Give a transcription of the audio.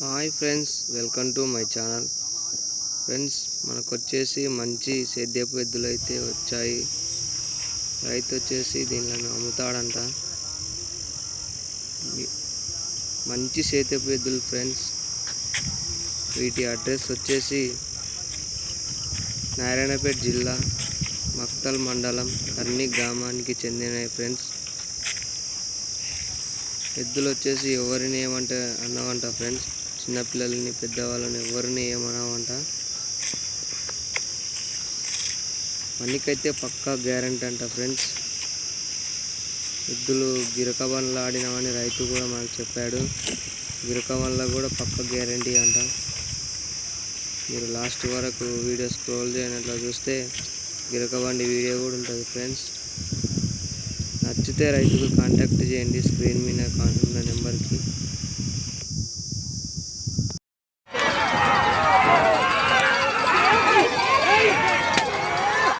Hi friends, welcome to my channel. Friends, మనకు వచ్చేసి మంచి సేద్యపు ఎద్దులు అయితే వచ్చాయి. రైతు వచ్చేసి దీనిని అమ్ముతాడంట. మంచి సేద్యపు ఎద్దులు ఫ్రెండ్స్. వీటి అడ్రస్ వచ్చేసి నారాయణపేట జిల్లా మక్తల్ మండలం కర్ని గ్రామానికి చెందినవి ఫ్రెండ్స్. ఎద్దులు వచ్చేసి ఎవరిని ఏమంటే అన్నవంట ఫ్రెండ్స్. చిన్నపిల్లలని పెద్దవాళ్ళని ఎవరిని ఏమనవంట. మనకైతే పక్కా గ్యారెంటీ అంట ఫ్రెండ్స్. ఎద్దులు గిరక బండ్లు ఆడినామని రైతు కూడా మనకు చెప్పాడు. గిరక బండ్ల కూడా పక్క గ్యారెంటీ అంట. మీరు లాస్ట్ వరకు వీడియో స్క్రోల్ చేయనట్లా చూస్తే గిరక బండి వీడియో కూడా ఉంటుంది ఫ్రెండ్స్. నచ్చితే రైతుకు కాంటాక్ట్ చేయండి స్క్రీన్ మీద ఉన్న నెంబర్కి.